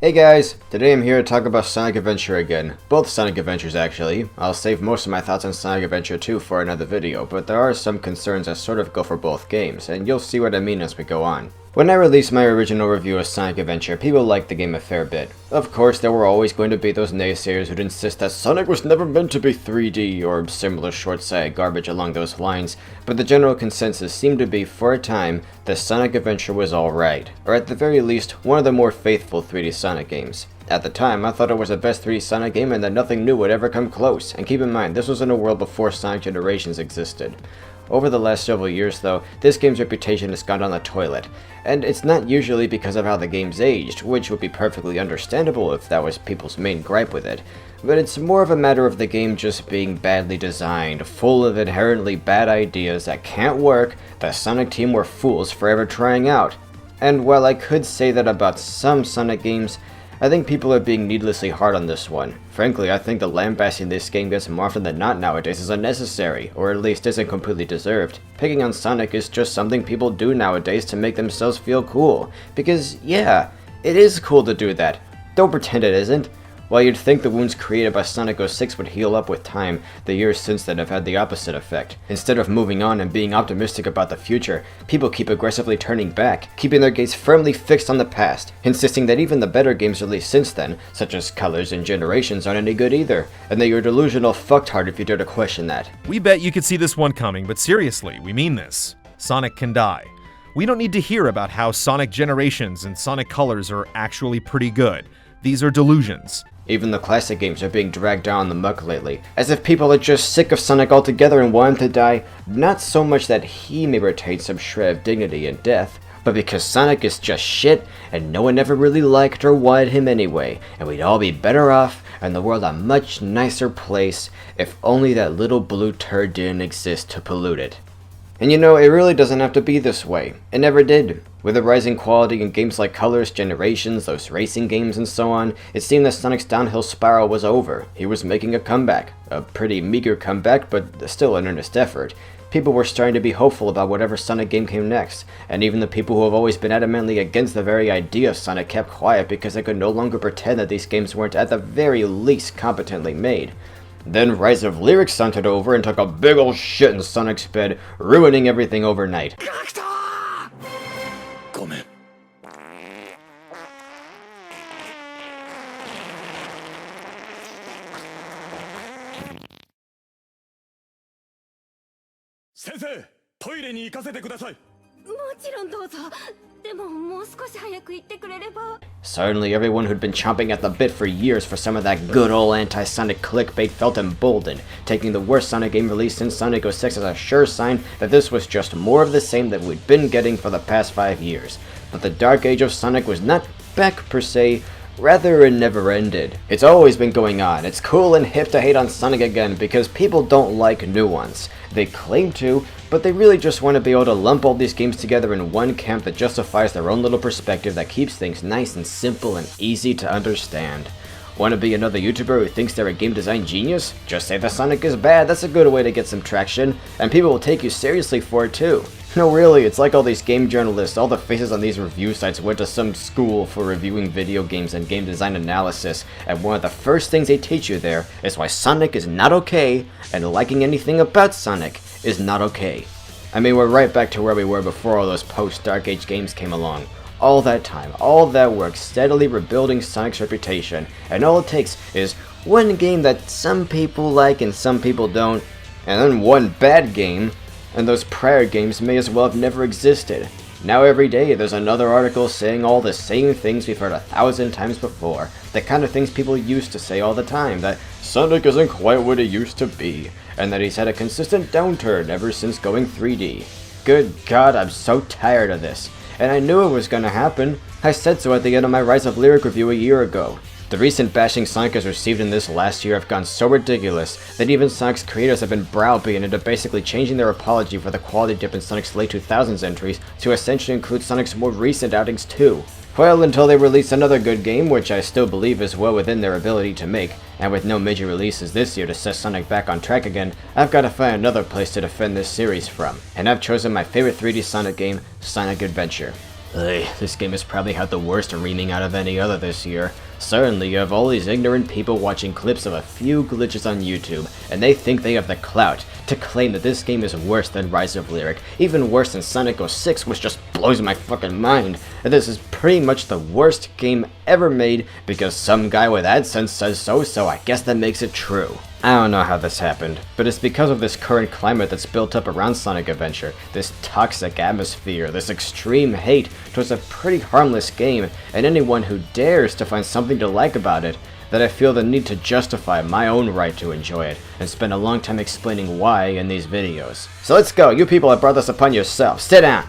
Hey guys, today I'm here to talk about Sonic Adventure again. Both Sonic Adventures actually. I'll save most of my thoughts on Sonic Adventure 2 for another video, but there are some concerns that sort of go for both games, and you'll see what I mean as we go on. When I released my original review of Sonic Adventure, people liked the game a fair bit. Of course, there were always going to be those naysayers who'd insist that Sonic was never meant to be 3D, or similar short-sighted garbage along those lines, but the general consensus seemed to be, for a time, that Sonic Adventure was alright, or at the very least, one of the more faithful 3D Sonic games. At the time, I thought it was the best 3D Sonic game and that nothing new would ever come close, and keep in mind, this was in a world before Sonic Generations existed. Over the last several years though, this game's reputation has gone down the toilet, and it's not usually because of how the game's aged, which would be perfectly understandable if that was people's main gripe with it, but it's more of a matter of the game just being badly designed, full of inherently bad ideas that can't work, the Sonic team were fools for ever trying out. And while I could say that about some Sonic games, I think people are being needlessly hard on this one. Frankly, I think the lambasting this game gets more often than not nowadays is unnecessary, or at least isn't completely deserved. Picking on Sonic is just something people do nowadays to make themselves feel cool. Because, yeah, it is cool to do that. Don't pretend it isn't. While you'd think the wounds created by Sonic 06 would heal up with time, the years since then have had the opposite effect. Instead of moving on and being optimistic about the future, people keep aggressively turning back, keeping their gaze firmly fixed on the past, insisting that even the better games released since then, such as Colors and Generations, aren't any good either, and that you're a delusional fucktard if you dare to question that. We bet you could see this one coming, but seriously, we mean this. Sonic can die. We don't need to hear about how Sonic Generations and Sonic Colors are actually pretty good. These are delusions. Even the classic games are being dragged down the muck lately, as if people are just sick of Sonic altogether and want him to die, not so much that he may retain some shred of dignity in death, but because Sonic is just shit, and no one ever really liked or wanted him anyway, and we'd all be better off, and the world a much nicer place, if only that little blue turd didn't exist to pollute it. And you know, it really doesn't have to be this way. It never did. With the rising quality in games like Colors, Generations, those racing games and so on, it seemed that Sonic's downhill spiral was over. He was making a comeback. A pretty meager comeback, but still an earnest effort. People were starting to be hopeful about whatever Sonic game came next, and even the people who have always been adamantly against the very idea of Sonic kept quiet because they could no longer pretend that these games weren't at the very least competently made. Then Rise of Lyrics sauntered over and took a big ol' shit in Sonic's bed, ruining everything overnight. Sensei, トイレに行かせてください。もちろんどうぞ。でももう少し早く行ってくれれば。 Suddenly, everyone who'd been chomping at the bit for years for some of that good old anti-Sonic clickbait felt emboldened, taking the worst Sonic game released since Sonic 06 as a sure sign that this was just more of the same that we'd been getting for the past 5 years. But the dark age of Sonic was not back per se, rather it never ended. It's always been going on. It's cool and hip to hate on Sonic again because people don't like nuance. They claim to, but they really just want to be able to lump all these games together in one camp that justifies their own little perspective that keeps things nice and simple and easy to understand. Want to be another YouTuber who thinks they're a game design genius? Just say the Sonic is bad, that's a good way to get some traction, and people will take you seriously for it too. No really, it's like all these game journalists, all the faces on these review sites went to some school for reviewing video games and game design analysis, and one of the first things they teach you there is why Sonic is not okay, and liking anything about Sonic is not okay. I mean, we're right back to where we were before all those post-Dark Age games came along. All that time, all that work, steadily rebuilding Sonic's reputation, and all it takes is one game that some people like and some people don't, and then one bad game, and those prior games may as well have never existed. Now every day there's another article saying all the same things we've heard 1,000 times before, the kind of things people used to say all the time, that Sonic isn't quite what he used to be, and that he's had a consistent downturn ever since going 3D. Good God, I'm so tired of this. And I knew it was gonna happen. I said so at the end of my Rise of Lyric review a year ago. The recent bashing Sonic has received in this last year have gone so ridiculous that even Sonic's creators have been browbeaten into basically changing their apology for the quality dip in Sonic's late 2000s entries to essentially include Sonic's more recent outings too. Well, until they release another good game, which I still believe is well within their ability to make, and with no major releases this year to set Sonic back on track again, I've got to find another place to defend this series from, and I've chosen my favorite 3D Sonic game, Sonic Adventure. Hey, this game has probably had the worst reaming out of any other this year. Certainly, you have all these ignorant people watching clips of a few glitches on YouTube, and they think they have the clout to claim that this game is worse than Rise of Lyric, even worse than Sonic 06, which just blows my fucking mind. And this is pretty much the worst game ever made because some guy with AdSense says so I guess that makes it true. I don't know how this happened, but it's because of this current climate that's built up around Sonic Adventure, this toxic atmosphere, this extreme hate towards a pretty harmless game, and anyone who dares to find something to like about it, that I feel the need to justify my own right to enjoy it, and spend a long time explaining why in these videos. So let's go, you people have brought this upon yourselves, sit down!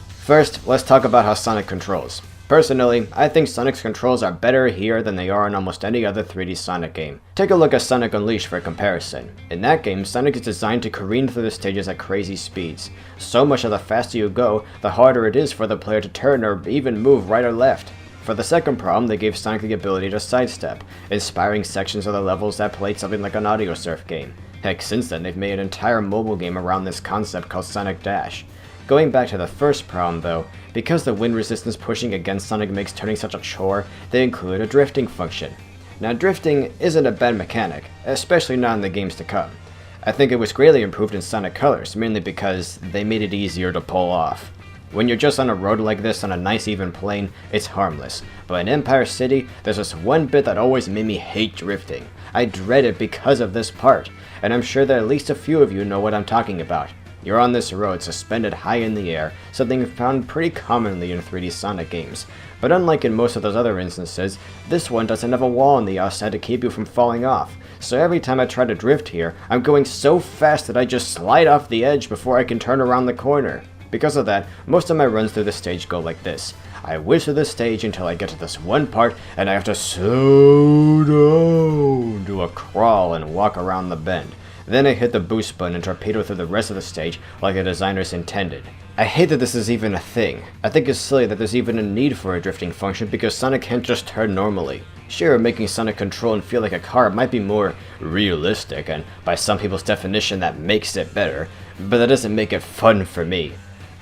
First, let's talk about how Sonic controls. Personally, I think Sonic's controls are better here than they are in almost any other 3D Sonic game. Take a look at Sonic Unleashed for comparison. In that game, Sonic is designed to careen through the stages at crazy speeds. So much that the faster you go, the harder it is for the player to turn or even move right or left. For the second problem, they gave Sonic the ability to sidestep, inspiring sections of the levels that played something like an audio surf game. Heck, since then they've made an entire mobile game around this concept called Sonic Dash. Going back to the first problem though, because the wind resistance pushing against Sonic makes turning such a chore, they include a drifting function. Now drifting isn't a bad mechanic, especially not in the games to come. I think it was greatly improved in Sonic Colors, mainly because they made it easier to pull off. When you're just on a road like this on a nice even plane, it's harmless, but in Empire City, there's this one bit that always made me hate drifting. I dread it because of this part, and I'm sure that at least a few of you know what I'm talking about. You're on this road suspended high in the air, something found pretty commonly in 3D Sonic games. But unlike in most of those other instances, this one doesn't have a wall on the outside to keep you from falling off. So every time I try to drift here, I'm going so fast that I just slide off the edge before I can turn around the corner. Because of that, most of my runs through the stage go like this. I whiz through the stage until I get to this one part, and I have to slow down, do a crawl, and walk around the bend. Then I hit the boost button and torpedo through the rest of the stage like the designers intended. I hate that this is even a thing. I think it's silly that there's even a need for a drifting function because Sonic can't just turn normally. Sure, making Sonic control and feel like a car might be more realistic, and by some people's definition that makes it better, but that doesn't make it fun for me.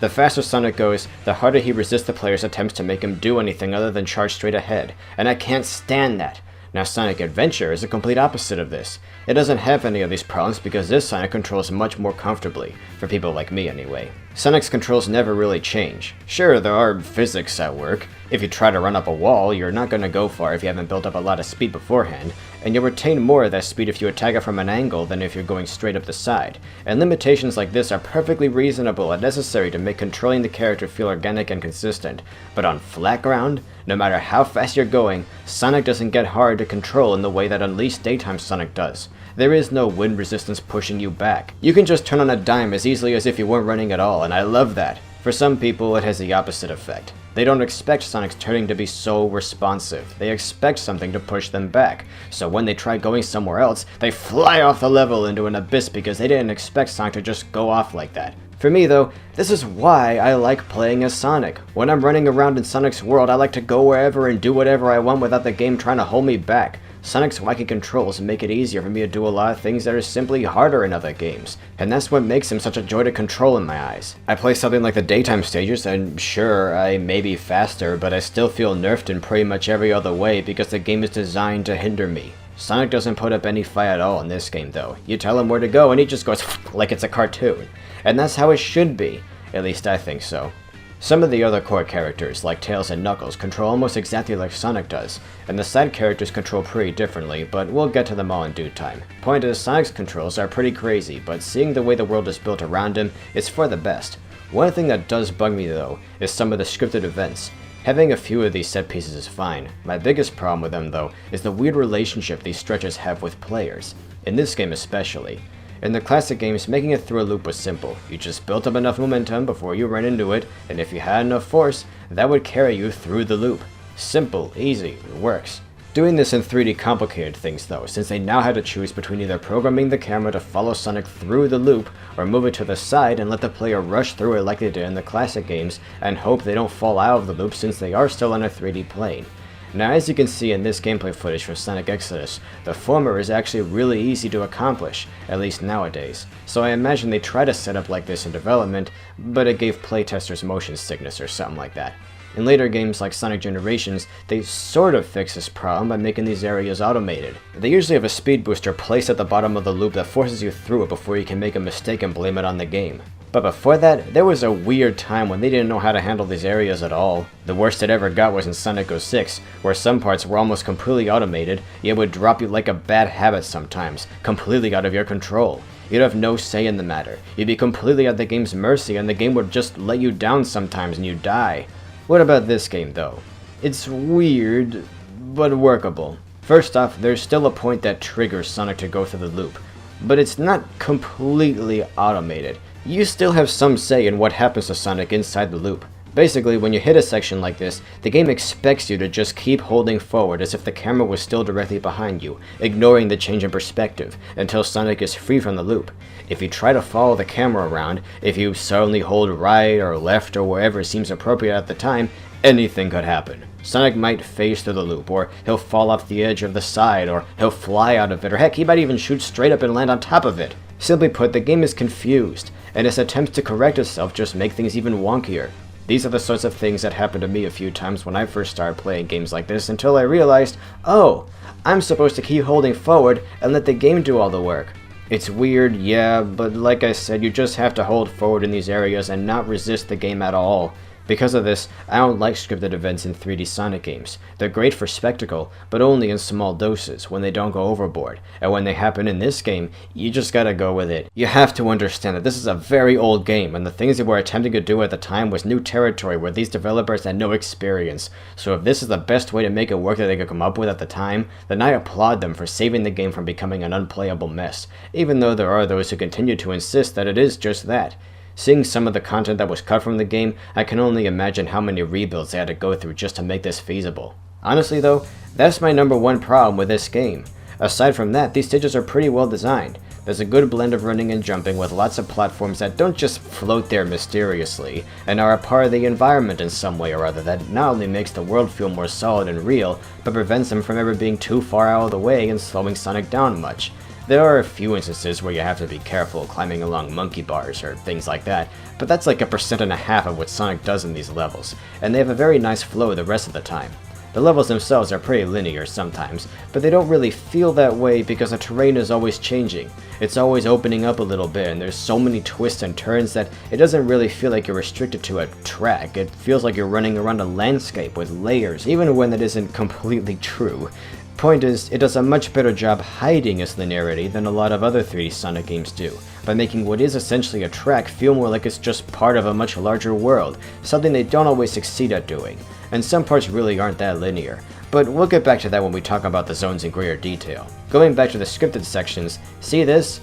The faster Sonic goes, the harder he resists the player's attempts to make him do anything other than charge straight ahead, and I can't stand that. Now Sonic Adventure is the complete opposite of this. It doesn't have any of these problems because this Sonic controls much more comfortably, for people like me anyway. Sonic's controls never really change. Sure, there are physics at work. If you try to run up a wall, you're not going to go far if you haven't built up a lot of speed beforehand, and you'll retain more of that speed if you attack it from an angle than if you're going straight up the side. And limitations like this are perfectly reasonable and necessary to make controlling the character feel organic and consistent. But on flat ground, no matter how fast you're going, Sonic doesn't get hard to control in the way that Unleashed Daytime Sonic does. There is no wind resistance pushing you back. You can just turn on a dime as easily as if you weren't running at all, and I love that. For some people, it has the opposite effect. They don't expect Sonic's turning to be so responsive. They expect something to push them back. So when they try going somewhere else, they fly off the level into an abyss because they didn't expect Sonic to just go off like that. For me though, this is why I like playing as Sonic. When I'm running around in Sonic's world, I like to go wherever and do whatever I want without the game trying to hold me back. Sonic's wacky controls make it easier for me to do a lot of things that are simply harder in other games, and that's what makes him such a joy to control in my eyes. I play something like the daytime stages, and sure, I may be faster, but I still feel nerfed in pretty much every other way because the game is designed to hinder me. Sonic doesn't put up any fight at all in this game though. You tell him where to go and he just goes like it's a cartoon. And that's how it should be. At least I think so. Some of the other core characters, like Tails and Knuckles, control almost exactly like Sonic does, and the side characters control pretty differently, but we'll get to them all in due time. Point is, Sonic's controls are pretty crazy, but seeing the way the world is built around him is for the best. One thing that does bug me though, is some of the scripted events. Having a few of these set pieces is fine. My biggest problem with them though, is the weird relationship these stretches have with players. In this game especially. In the classic games, making it through a loop was simple. You just built up enough momentum before you ran into it, and if you had enough force, that would carry you through the loop. Simple, easy, it works. Doing this in 3D complicated things though, since they now had to choose between either programming the camera to follow Sonic through the loop, or move it to the side and let the player rush through it like they did in the classic games, and hope they don't fall out of the loop since they are still on a 3D plane. Now as you can see in this gameplay footage for Sonic Exodus, the former is actually really easy to accomplish, at least nowadays. So I imagine they tried to set up like this in development, but it gave playtesters motion sickness or something like that. In later games like Sonic Generations, they sort of fix this problem by making these areas automated. They usually have a speed booster placed at the bottom of the loop that forces you through it before you can make a mistake and blame it on the game. But before that, there was a weird time when they didn't know how to handle these areas at all. The worst it ever got was in Sonic 06, where some parts were almost completely automated, yet would drop you like a bad habit sometimes, completely out of your control. You'd have no say in the matter. You'd be completely at the game's mercy, and the game would just let you down sometimes and you'd die. What about this game though? It's weird, but workable. First off, there's still a point that triggers Sonic to go through the loop, but it's not completely automated. You still have some say in what happens to Sonic inside the loop. Basically, when you hit a section like this, the game expects you to just keep holding forward as if the camera was still directly behind you, ignoring the change in perspective, until Sonic is free from the loop. If you try to follow the camera around, if you suddenly hold right or left or wherever seems appropriate at the time, anything could happen. Sonic might phase through the loop, or he'll fall off the edge of the side, or he'll fly out of it, or heck, he might even shoot straight up and land on top of it. Simply put, the game is confused, and its attempts to correct itself just make things even wonkier. These are the sorts of things that happened to me a few times when I first started playing games like this until I realized, oh, I'm supposed to keep holding forward and let the game do all the work. It's weird, yeah, but like I said, you just have to hold forward in these areas and not resist the game at all. Because of this, I don't like scripted events in 3D Sonic games. They're great for spectacle, but only in small doses, when they don't go overboard. And when they happen in this game, you just gotta go with it. You have to understand that this is a very old game, and the things they were attempting to do at the time was new territory where these developers had no experience. So if this is the best way to make it work that they could come up with at the time, then I applaud them for saving the game from becoming an unplayable mess, even though there are those who continue to insist that it is just that. Seeing some of the content that was cut from the game, I can only imagine how many rebuilds they had to go through just to make this feasible. Honestly though, that's my number one problem with this game. Aside from that, these stages are pretty well designed. There's a good blend of running and jumping with lots of platforms that don't just float there mysteriously, and are a part of the environment in some way or other that not only makes the world feel more solid and real, but prevents them from ever being too far out of the way and slowing Sonic down much. There are a few instances where you have to be careful climbing along monkey bars or things like that, but that's like 1.5% of what Sonic does in these levels, and they have a very nice flow the rest of the time. The levels themselves are pretty linear sometimes, but they don't really feel that way because the terrain is always changing. It's always opening up a little bit, and there's so many twists and turns that it doesn't really feel like you're restricted to a track. It feels like you're running around a landscape with layers, even when that isn't completely true. Point is, it does a much better job hiding its linearity than a lot of other 3D Sonic games do, by making what is essentially a track feel more like it's just part of a much larger world, something they don't always succeed at doing. And some parts really aren't that linear, but we'll get back to that when we talk about the zones in greater detail. Going back to the scripted sections, see this?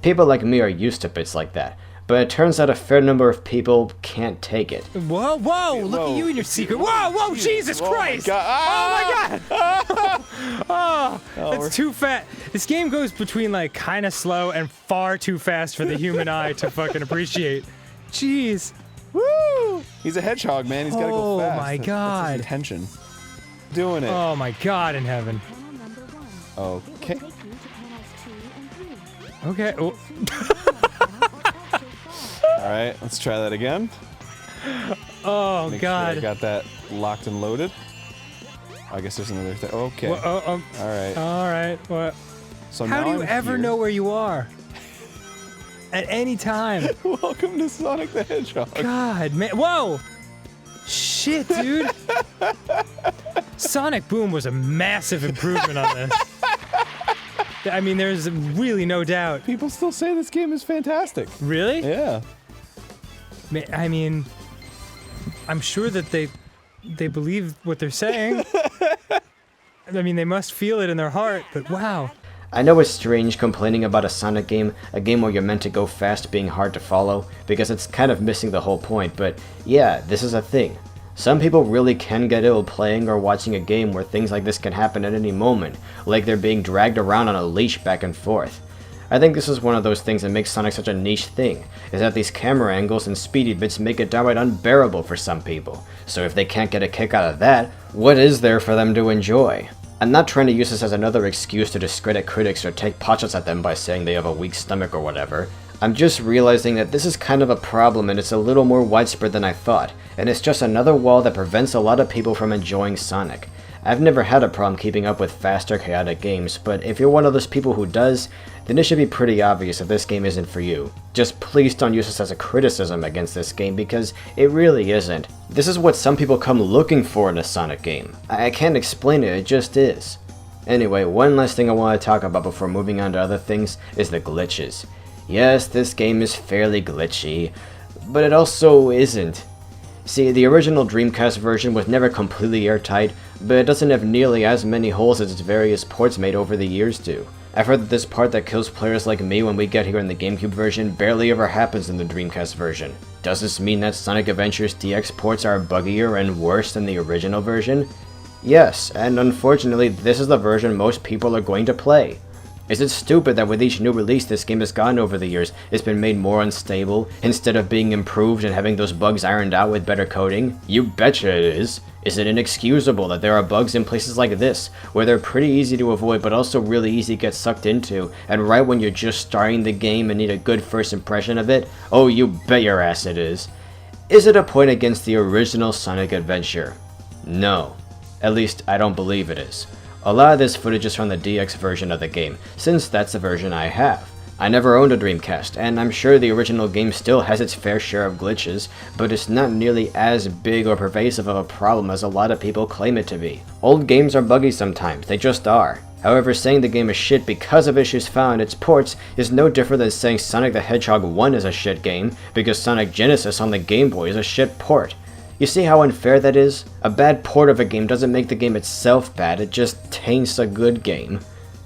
People like me are used to bits like that, but it turns out a fair number of people can't take it. Whoa, whoa, look at you and your secret. Whoa, whoa, Jesus Christ! God. Oh my God! That's too fast. This game goes between like kind of slow and far too fast for the human eye to fucking appreciate. Jeez. Woo! He's a hedgehog, man. He's gotta go fast. Oh my That's God. his intention. Doing it. Oh my God in heaven. Okay. Okay. Oh. All right, let's try that again. Oh Make God. Sure I got that locked and loaded. I guess there's another thing. Okay. Well, All right. All right. What? So How now do you I'm ever here. know where you are? At any time. Welcome to Sonic the Hedgehog. God, man. Whoa! Shit, dude. Sonic Boom was a massive improvement on this. I mean, there's really no doubt. People still say this game is fantastic. Really? Yeah. I mean, I'm sure that they believe what they're saying. I mean, they must feel it in their heart, but wow. I know it's strange complaining about a Sonic game, a game where you're meant to go fast being hard to follow, because it's kind of missing the whole point, but yeah, this is a thing. Some people really can get ill playing or watching a game where things like this can happen at any moment, like they're being dragged around on a leash back and forth. I think this is one of those things that makes Sonic such a niche thing, is that these camera angles and speedy bits make it downright unbearable for some people. So if they can't get a kick out of that, what is there for them to enjoy? I'm not trying to use this as another excuse to discredit critics or take potshots at them by saying they have a weak stomach or whatever. I'm just realizing that this is kind of a problem and it's a little more widespread than I thought, and it's just another wall that prevents a lot of people from enjoying Sonic. I've never had a problem keeping up with faster, chaotic games, but if you're one of those people who does, then it should be pretty obvious that this game isn't for you. Just please don't use this as a criticism against this game, because it really isn't. This is what some people come looking for in a Sonic game. I can't explain it, it just is. Anyway, one last thing I want to talk about before moving on to other things is the glitches. Yes, this game is fairly glitchy, but it also isn't. See, the original Dreamcast version was never completely airtight, but it doesn't have nearly as many holes as its various ports made over the years do. I've heard that this part that kills players like me when we get here in the GameCube version barely ever happens in the Dreamcast version. Does this mean that Sonic Adventures DX ports are buggier and worse than the original version? Yes, and unfortunately this is the version most people are going to play. Is it stupid that with each new release this game has gotten over the years, it's been made more unstable, instead of being improved and having those bugs ironed out with better coding? You betcha it is. Is it inexcusable that there are bugs in places like this, where they're pretty easy to avoid but also really easy to get sucked into, and right when you're just starting the game and need a good first impression of it? Oh, you bet your ass it is. Is it a point against the original Sonic Adventure? No. At least, I don't believe it is. A lot of this footage is from the DX version of the game, since that's the version I have. I never owned a Dreamcast, and I'm sure the original game still has its fair share of glitches, but it's not nearly as big or pervasive of a problem as a lot of people claim it to be. Old games are buggy sometimes, they just are. However, saying the game is shit because of issues found in its ports is no different than saying Sonic the Hedgehog 1 is a shit game, because Sonic Genesis on the Game Boy is a shit port. You see how unfair that is? A bad port of a game doesn't make the game itself bad, it just taints a good game.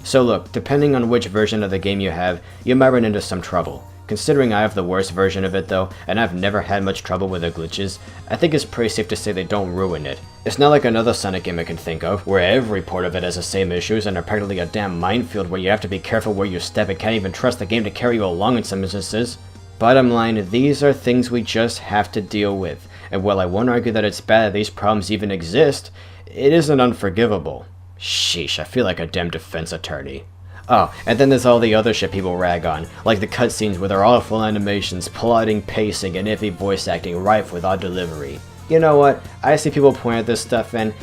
So look, depending on which version of the game you have, you might run into some trouble. Considering I have the worst version of it though, and I've never had much trouble with the glitches, I think it's pretty safe to say they don't ruin it. It's not like another Sonic game I can think of, where every port of it has the same issues and are practically a damn minefield where you have to be careful where you step and can't even trust the game to carry you along in some instances. Bottom line, these are things we just have to deal with, and while I won't argue that it's bad that these problems even exist, it isn't unforgivable. Sheesh, I feel like a damn defense attorney. Oh, and then there's all the other shit people rag on, like the cutscenes with their awful animations, plotting, pacing, and iffy voice acting rife with odd delivery. You know what, I see people point at this stuff and,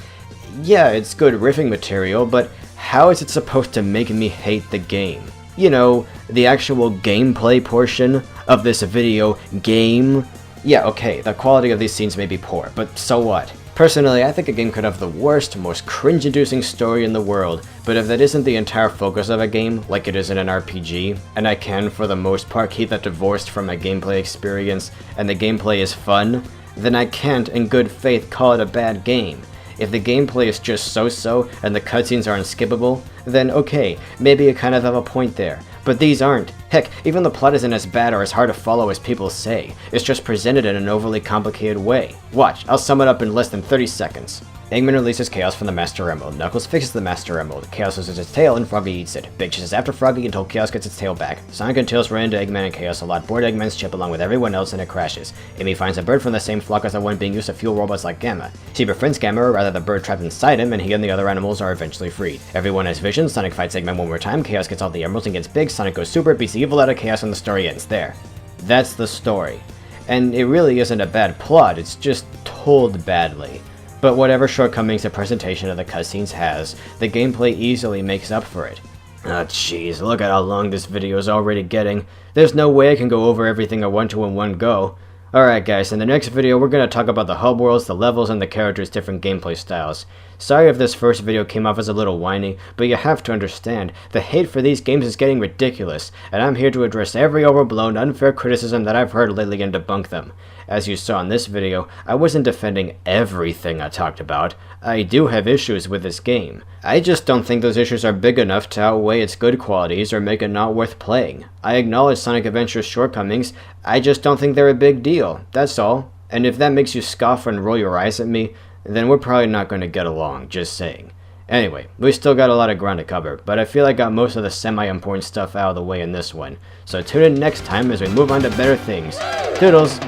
yeah, it's good riffing material, but how is it supposed to make me hate the game? You know, the actual gameplay portion of this video game? Yeah, okay, the quality of these scenes may be poor, but so what? Personally, I think a game could have the worst, most cringe-inducing story in the world, but if that isn't the entire focus of a game, like it is in an RPG, and I can, for the most part, keep that divorced from my gameplay experience, and the gameplay is fun, then I can't, in good faith, call it a bad game. If the gameplay is just so-so, and the cutscenes are unskippable, then okay, maybe you kind of have a point there. But these aren't. Heck, even the plot isn't as bad or as hard to follow as people say. It's just presented in an overly complicated way. Watch, I'll sum it up in less than 30 seconds. Eggman releases Chaos from the Master Emerald. Knuckles fixes the Master Emerald. Chaos loses its tail and Froggy eats it. Big chases after Froggy until Chaos gets its tail back. Sonic and Tails run into Eggman and Chaos a lot. Board Eggman's ship along with everyone else and it crashes. Amy finds a bird from the same flock as the one being used to fuel robots like Gamma. She befriends Gamma, or rather the bird trapped inside him, and he and the other animals are eventually freed. Everyone has visions. Sonic fights Eggman one more time. Chaos gets all the emeralds and gets big. Sonic goes super, beats the evil out of Chaos, and the story ends there. That's the story. And it really isn't a bad plot, it's just told badly. But whatever shortcomings the presentation of the cutscenes has, the gameplay easily makes up for it. Ah, jeez, look at how long this video is already getting. There's no way I can go over everything I want to in one go. Alright guys, in the next video we're going to talk about the hub worlds, the levels, and the characters' different gameplay styles. Sorry if this first video came off as a little whiny, but you have to understand, the hate for these games is getting ridiculous, and I'm here to address every overblown, unfair criticism that I've heard lately and debunk them. As you saw in this video, I wasn't defending everything I talked about. I do have issues with this game. I just don't think those issues are big enough to outweigh its good qualities or make it not worth playing. I acknowledge Sonic Adventure's shortcomings, I just don't think they're a big deal, that's all. And if that makes you scoff and roll your eyes at me, then we're probably not going to get along, just saying. Anyway, we still got a lot of ground to cover, but I feel I got most of the semi-important stuff out of the way in this one. So tune in next time as we move on to better things. Toodles!